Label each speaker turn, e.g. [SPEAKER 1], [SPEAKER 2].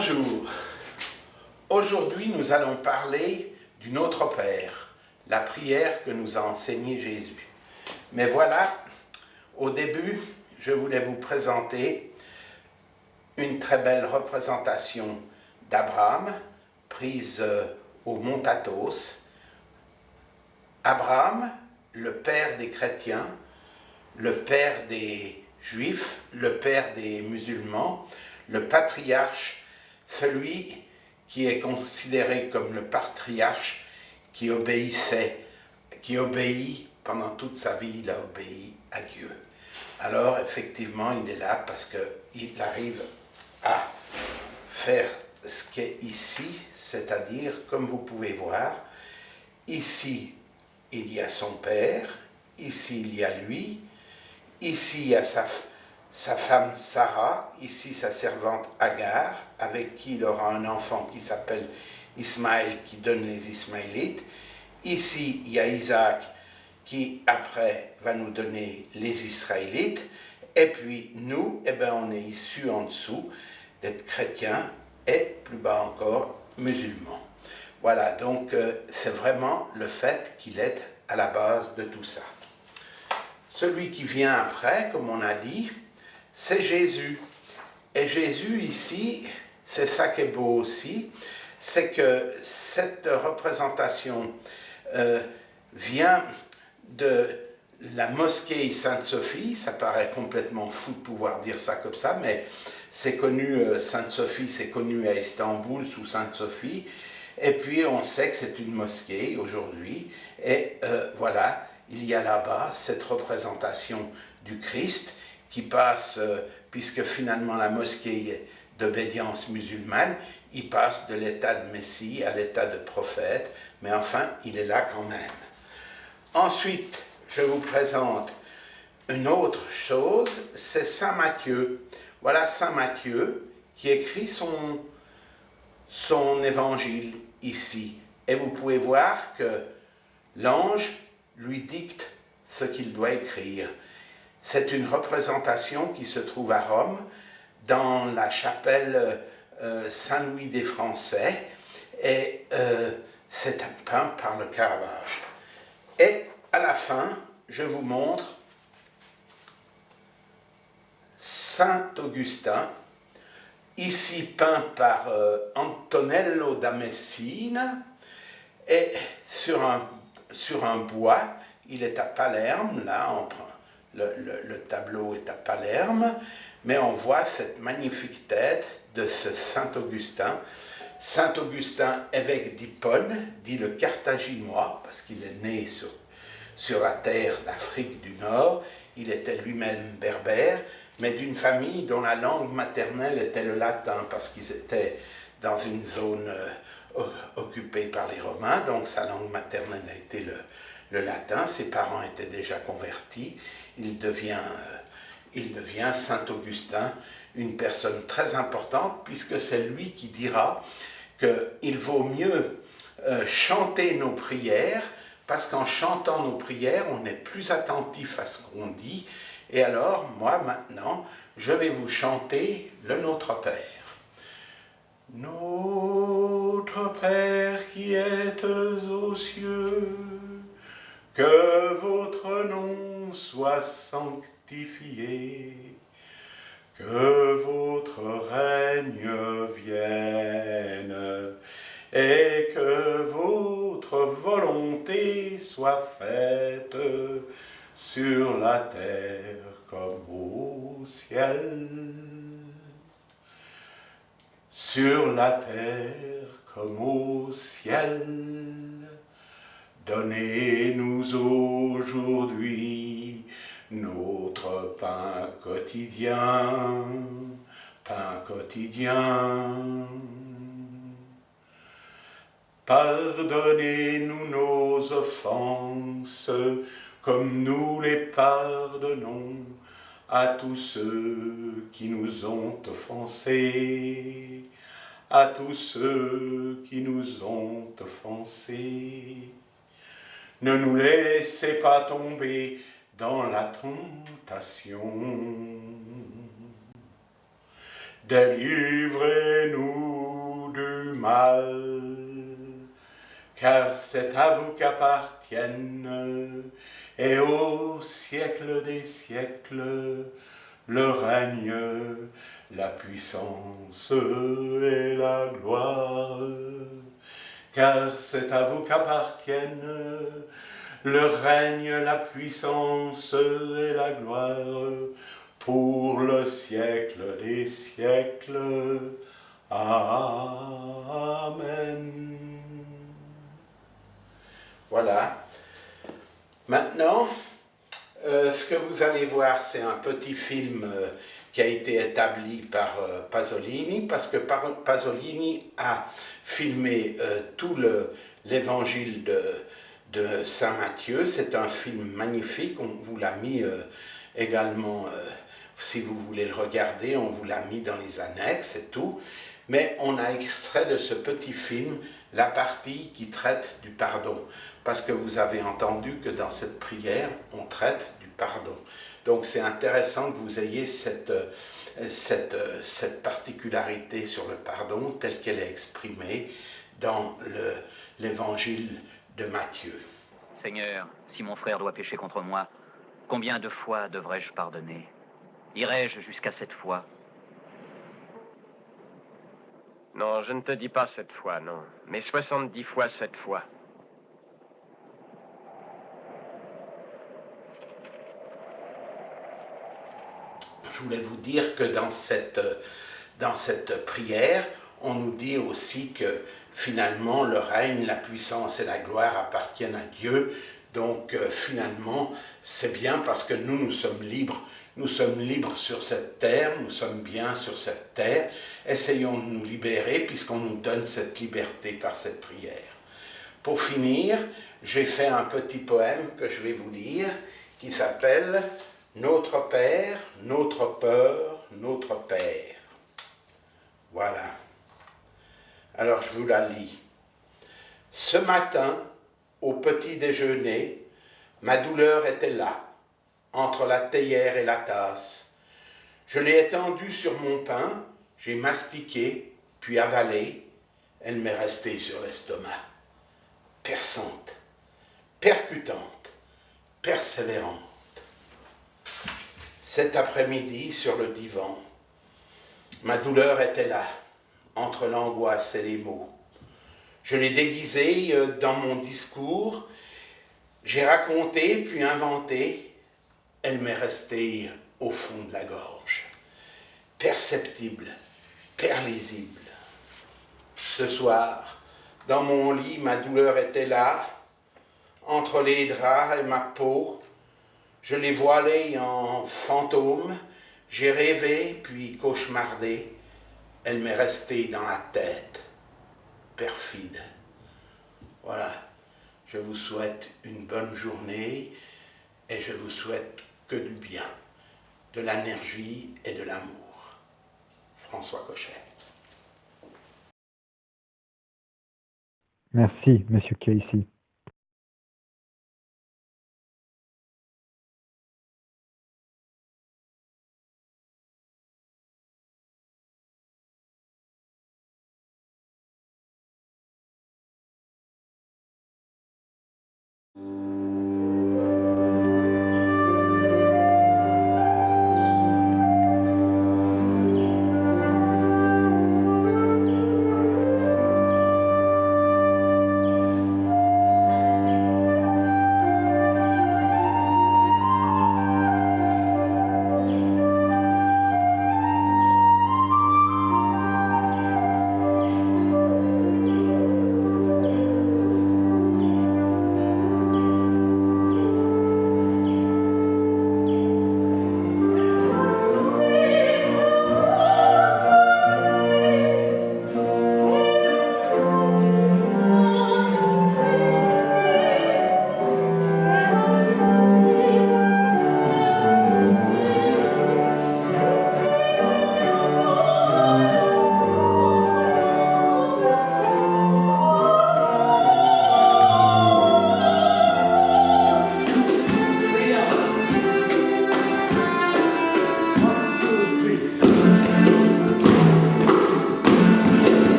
[SPEAKER 1] Bonjour. Aujourd'hui, nous allons parler du Notre Père, la prière que nous a enseignée Jésus. Mais voilà, au début, je voulais vous présenter une très belle représentation d'Abraham, prise au mont Athos. Abraham, le père des chrétiens, le père des juifs, le père des musulmans, le patriarche, celui qui est considéré comme le patriarche qui obéit pendant toute sa vie, il a obéi à Dieu. Alors effectivement, il est là parce qu'il arrive à faire ce qui est ici, c'est-à-dire, comme vous pouvez voir, ici il y a son père, ici il y a lui, ici il y a sa femme Sarah, ici sa servante Agar, avec qui il aura un enfant qui s'appelle Ismaël, qui donne les Ismaélites. Ici, il y a Isaac, qui après va nous donner les Israélites. Et puis nous, on est issus en dessous d'être chrétiens et plus bas encore musulmans. Voilà, donc c'est vraiment le fait qu'il est à la base de tout ça. Celui qui vient après, comme on a dit, c'est Jésus. Et Jésus ici, c'est ça qui est beau aussi, c'est que cette représentation vient de la mosquée Sainte-Sophie. Ça paraît complètement fou de pouvoir dire ça comme ça, mais c'est connu, Sainte-Sophie, c'est connu à Istanbul sous Sainte-Sophie. Et puis on sait que c'est une mosquée aujourd'hui. Et voilà, il y a là-bas cette représentation du Christ qui passe, puisque finalement la mosquée est d'obédience musulmane, il passe de l'état de Messie à l'état de prophète, mais enfin, il est là quand même. Ensuite, je vous présente une autre chose, c'est Saint Matthieu. Voilà Saint Matthieu qui écrit son évangile ici. Et vous pouvez voir que l'ange lui dicte ce qu'il doit écrire. C'est une représentation qui se trouve à Rome, dans la chapelle Saint-Louis des Français, et c'est peint par le Caravage. Et à la fin, je vous montre Saint Augustin, ici peint par Antonello da Messina, et sur un bois. Il est à Palerme, là, le tableau est à Palerme, mais on voit cette magnifique tête de ce Saint-Augustin. Saint-Augustin, évêque d'Hippone, dit le Carthaginois, parce qu'il est né sur la terre d'Afrique du Nord. Il était lui-même berbère, mais d'une famille dont la langue maternelle était le latin, parce qu'ils étaient dans une zone occupée par les Romains, donc sa langue maternelle a été le latin. Ses parents étaient déjà convertis. Il devient Saint-Augustin, une personne très importante, puisque c'est lui qui dira qu'il vaut mieux chanter nos prières, parce qu'en chantant nos prières, on est plus attentif à ce qu'on dit. Et alors, moi, maintenant, je vais vous chanter le Notre Père. Notre Père qui êtes aux cieux, que votre nom soit sanctifié, que votre règne vienne, et que votre volonté soit faite sur la terre comme au ciel. Sur la terre comme au ciel. Donnez-nous aujourd'hui notre pain quotidien, pain quotidien. Pardonnez-nous nos offenses, comme nous les pardonnons à tous ceux qui nous ont offensés, à tous ceux qui nous ont offensés. Ne nous laissez pas tomber dans la tentation. Délivrez-nous mal, car c'est à vous qu'appartiennent, et au siècle des siècles, le règne, la puissance et la gloire. Car c'est à vous qu'appartiennent le règne, la puissance et la gloire pour le siècle des siècles. Amen. Voilà. Maintenant, ce que vous allez voir, c'est un petit film qui a été établi par Pasolini, parce que Pasolini a filmé tout l'évangile de Saint Matthieu. C'est un film magnifique, on vous l'a mis également, si vous voulez le regarder, on vous l'a mis dans les annexes et tout. Mais on a extrait de ce petit film la partie qui traite du pardon. Parce que vous avez entendu que dans cette prière, on traite du pardon. Donc c'est intéressant que vous ayez cette particularité sur le pardon telle qu'elle est exprimée dans l'évangile de Matthieu.
[SPEAKER 2] Seigneur, si mon frère doit pécher contre moi, combien de fois devrais-je pardonner? Irai-je jusqu'à 7 fois?
[SPEAKER 3] Non, je ne te dis pas 7 fois, non, mais 70 fois 7 fois.
[SPEAKER 1] Je voulais vous dire que dans cette prière, on nous dit aussi que finalement le règne, la puissance et la gloire appartiennent à Dieu. Donc finalement, c'est bien parce que nous sommes libres. Nous sommes libres sur cette terre, nous sommes bien sur cette terre. Essayons de nous libérer puisqu'on nous donne cette liberté par cette prière. Pour finir, j'ai fait un petit poème que je vais vous lire qui s'appelle « Notre Père, notre peur, notre Père ». Voilà. Alors je vous la lis. Ce matin, au petit déjeuner, ma douleur était là, entre la théière et la tasse. Je l'ai étendue sur mon pain, j'ai mastiqué, puis avalé. Elle m'est restée sur l'estomac. Perçante, percutante, persévérante. Cet après-midi, sur le divan, ma douleur était là, entre l'angoisse et les mots. Je l'ai déguisée dans mon discours, j'ai raconté puis inventé, elle m'est restée au fond de la gorge, perceptible, perlisible. Ce soir, dans mon lit, ma douleur était là, entre les draps et ma peau. Je l'ai voilée en fantôme, j'ai rêvé puis cauchemardé. Elle m'est restée dans la tête, perfide. Voilà, je vous souhaite une bonne journée et je vous souhaite que du bien, de l'énergie et de l'amour. François Cochet.
[SPEAKER 4] Merci, Monsieur Casey.